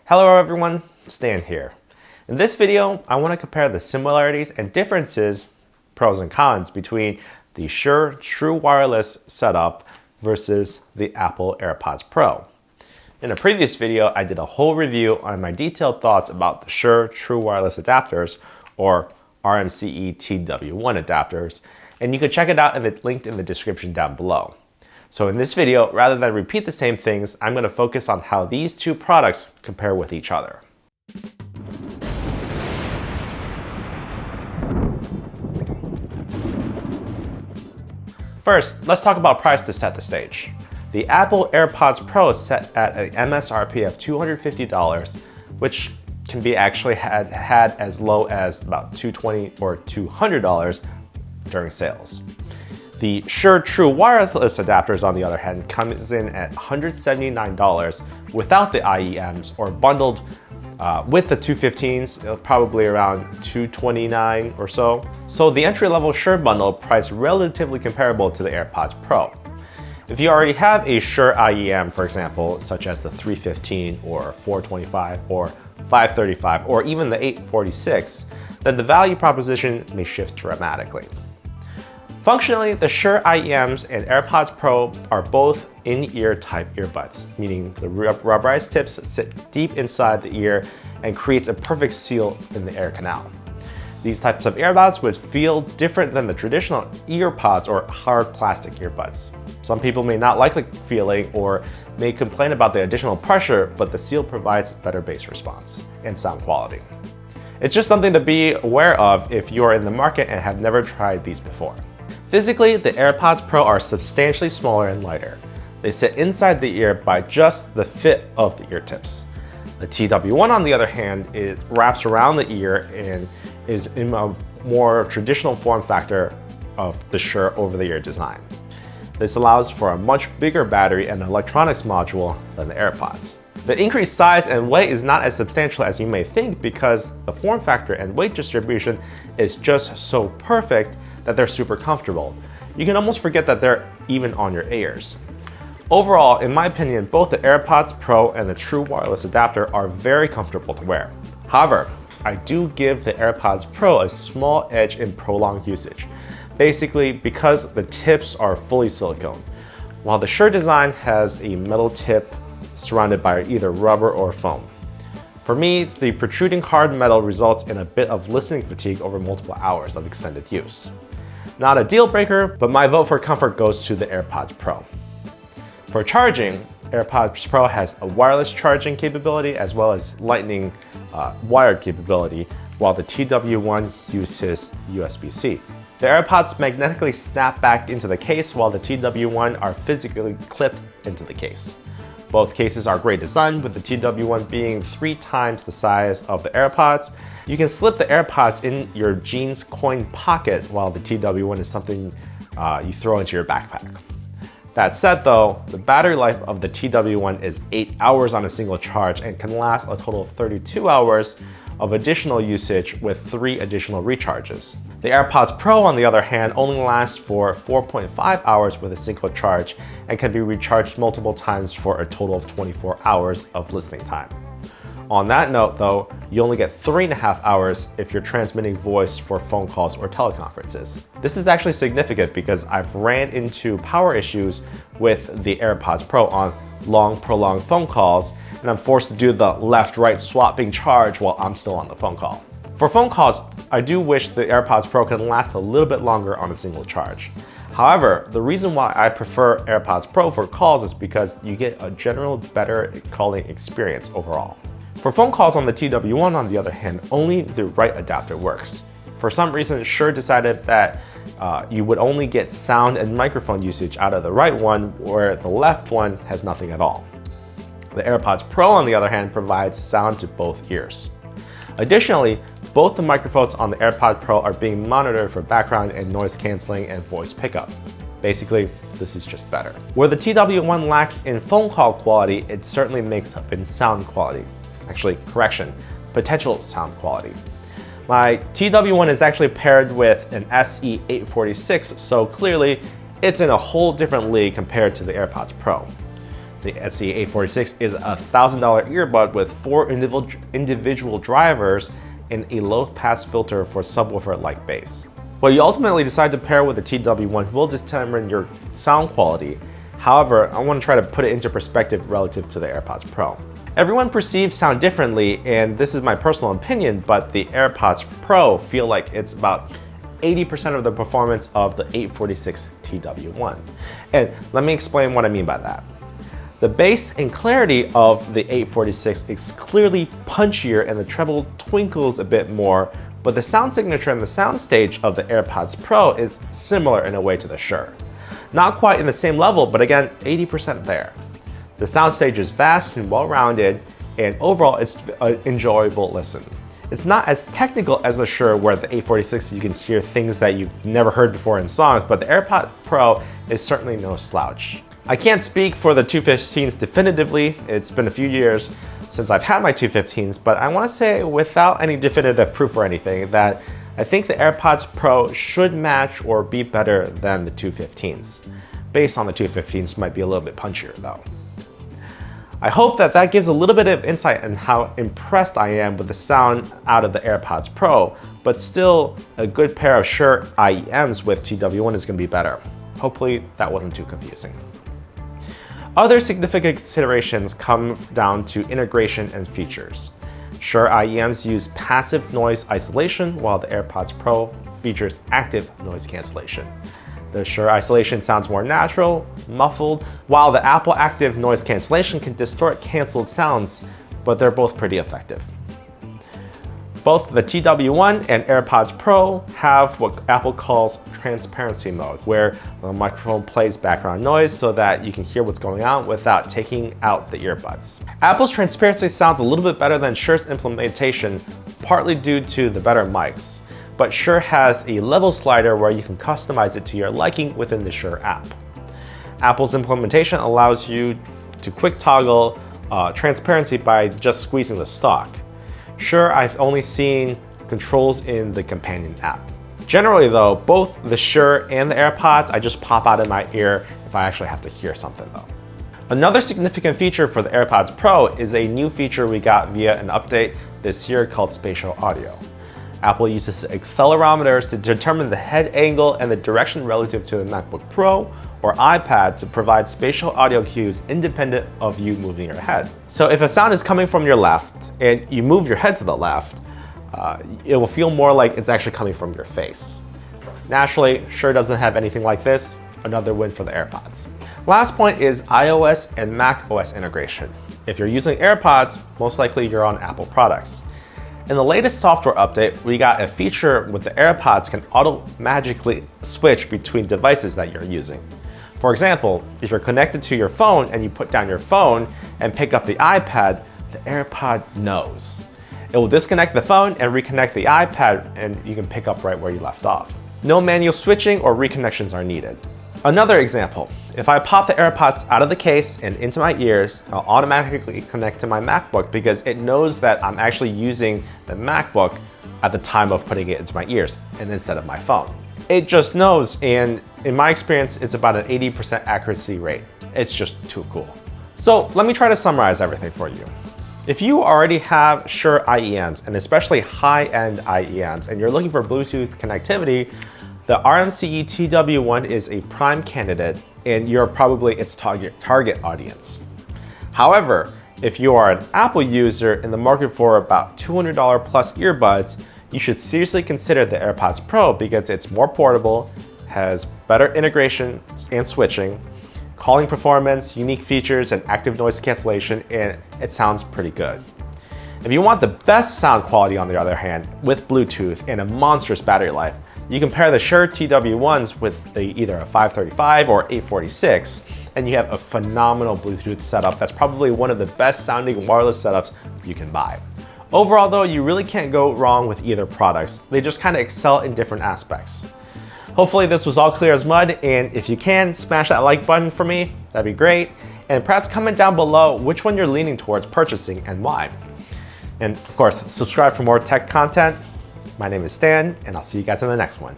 Hello everyone, Stan here. In this video, I want to compare the similarities and differences, pros and cons, between the Shure True Wireless setup versus the Apple AirPods Pro. In a previous video, I did a whole review on my detailed thoughts about the Shure True Wireless Adapters, or RMCE TW1 adapters, and you can check it out and it's linked in the description down below. So in this video, rather than repeat the same things, I'm going to focus on how these two products compare with each other. First, let's talk about price to set the stage. The Apple AirPods Pro is set at an MSRP of $250, which can be actually had as low as about $220 or $200 during sales. The Shure True Wireless Adapters, on the other hand, comes in at $179 without the IEMs, or bundled with the 215s, probably around $229 or so. So the entry-level Shure bundle priced relatively comparable to the AirPods Pro. If you already have a Shure IEM, for example, such as the 315 or 425 or 535 or even the 846, then the value proposition may shift dramatically. Functionally, the Shure IEMs and AirPods Pro are both in-ear type earbuds, meaning the rubberized tips sit deep inside the ear and creates a perfect seal in the air canal. These types of earbuds would feel different than the traditional earpods or hard plastic earbuds. Some people may not like the feeling or may complain about the additional pressure, but the seal provides better bass response and sound quality. It's just something to be aware of if you're in the market and have never tried these before. Physically, the AirPods Pro are substantially smaller and lighter. They sit inside the ear by just the fit of the ear tips. The TW1, on the other hand, it wraps around the ear and is in a more traditional form factor of the Shure over-the-ear design. This allows for a much bigger battery and electronics module than the AirPods. The increased size and weight is not as substantial as you may think because the form factor and weight distribution is just so perfect that they're super comfortable. You can almost forget that they're even on your ears. Overall, in my opinion, both the AirPods Pro and the True Wireless Adapter are very comfortable to wear. However, I do give the AirPods Pro a small edge in prolonged usage, basically because the tips are fully silicone, while the Shure design has a metal tip surrounded by either rubber or foam. For me, the protruding hard metal results in a bit of listening fatigue over multiple hours of extended use. Not a deal breaker, but my vote for comfort goes to the AirPods Pro. For charging, AirPods Pro has a wireless charging capability as well as lightning wired capability, while the TW1 uses USB-C. The AirPods magnetically snap back into the case, while the TW1 are physically clipped into the case. Both cases are great design, with the TW1 being 3 times the size of the AirPods. You can slip the AirPods in your jeans coin pocket, while the TW1 is something you throw into your backpack. That said though, the battery life of the TW1 is 8 hours on a single charge and can last a total of 32 hours of additional usage with 3 additional recharges. The AirPods Pro, on the other hand, only lasts for 4.5 hours with a single charge and can be recharged multiple times for a total of 24 hours of listening time. On that note though, you only get 3.5 hours if you're transmitting voice for phone calls or teleconferences. This is actually significant because I've ran into power issues with the AirPods Pro on long, prolonged phone calls, and I'm forced to do the left-right swapping charge while I'm still on the phone call. For phone calls, I do wish the AirPods Pro can last a little bit longer on a single charge. However, the reason why I prefer AirPods Pro for calls is because you get a general better calling experience overall. For phone calls on the TW1, on the other hand, only the right adapter works. For some reason, Shure decided that you would only get sound and microphone usage out of the right one, where the left one has nothing at all. The AirPods Pro, on the other hand, provides sound to both ears. Additionally, both the microphones on the AirPods Pro are being monitored for background and noise canceling and voice pickup. Basically, this is just better. Where the TW1 lacks in phone call quality, it certainly makes up in sound quality. Actually, correction, potential sound quality. My TW1 is actually paired with an SE846, so clearly it's in a whole different league compared to the AirPods Pro. The SC846 is a $1,000 earbud with 4 individual drivers and a low-pass filter for subwoofer-like bass. What you ultimately decide to pair with the TW1 will determine your sound quality. However, I want to try to put it into perspective relative to the AirPods Pro. Everyone perceives sound differently, and this is my personal opinion, but the AirPods Pro feel like it's about 80% of the performance of the 846 TW1. And let me explain what I mean by that. The bass and clarity of the 846 is clearly punchier and the treble twinkles a bit more, but the sound signature and the soundstage of the AirPods Pro is similar in a way to the Shure. Not quite in the same level, but again, 80% there. The soundstage is vast and well-rounded, and overall it's an enjoyable listen. It's not as technical as the Shure, where the 846 you can hear things that you've never heard before in songs, but the AirPods Pro is certainly no slouch. I can't speak for the 215s definitively. It's been a few years since I've had my 215s, but I want to say without any definitive proof or anything that I think the AirPods Pro should match or be better than the 215s. Based on the 215s might be a little bit punchier though. I hope that that gives a little bit of insight on how impressed I am with the sound out of the AirPods Pro, but still a good pair of Shure IEMs with TW1 is going to be better. Hopefully that wasn't too confusing. Other significant considerations come down to integration and features. Shure IEMs use passive noise isolation, while the AirPods Pro features active noise cancellation. The Shure isolation sounds more natural, muffled, while the Apple active noise cancellation can distort canceled sounds, but they're both pretty effective. Both the TW1 and AirPods Pro have what Apple calls transparency mode, where the microphone plays background noise so that you can hear what's going on without taking out the earbuds. Apple's transparency sounds a little bit better than Shure's implementation, partly due to the better mics. But Shure has a level slider where you can customize it to your liking within the Shure app. Apple's implementation allows you to quick toggle transparency by just squeezing the stalk. Sure, I've only seen controls in the companion app. Generally though, both the Shure and the AirPods, I just pop out in my ear if I actually have to hear something though. Another significant feature for the AirPods Pro is a new feature we got via an update this year called Spatial Audio. Apple uses accelerometers to determine the head angle and the direction relative to the MacBook Pro or iPad to provide spatial audio cues independent of you moving your head. So if a sound is coming from your left and you move your head to the left, it will feel more like it's actually coming from your face. Naturally, Shure doesn't have anything like this. Another win for the AirPods. Last point is iOS and macOS integration. If you're using AirPods, most likely you're on Apple products. In the latest software update, we got a feature with the AirPods can automatically switch between devices that you're using. For example, if you're connected to your phone and you put down your phone and pick up the iPad, the AirPod knows. It will disconnect the phone and reconnect the iPad, and you can pick up right where you left off. No manual switching or reconnections are needed. Another example, if I pop the AirPods out of the case and into my ears, I'll automatically connect to my MacBook because it knows that I'm actually using the MacBook at the time of putting it into my ears and instead of my phone. It just knows, and in my experience, it's about an 80% accuracy rate. It's just too cool. So let me try to summarize everything for you. If you already have Shure IEMs, and especially high-end IEMs, and you're looking for Bluetooth connectivity, the RMCE TW1 is a prime candidate, and you're probably its target audience. However, if you are an Apple user in the market for about $200 plus earbuds, you should seriously consider the AirPods Pro because it's more portable, has better integration and switching, calling performance, unique features, and active noise cancellation, and it sounds pretty good. If you want the best sound quality, on the other hand, with Bluetooth and a monstrous battery life, you can pair the Shure TW1s with either a 535 or 846, and you have a phenomenal Bluetooth setup that's probably one of the best sounding wireless setups you can buy. Overall though, you really can't go wrong with either products. They just kind of excel in different aspects. Hopefully this was all clear as mud, and if you can, smash that like button for me, that'd be great. And perhaps comment down below which one you're leaning towards purchasing and why. And of course, subscribe for more tech content. My name is Stan, and I'll see you guys in the next one.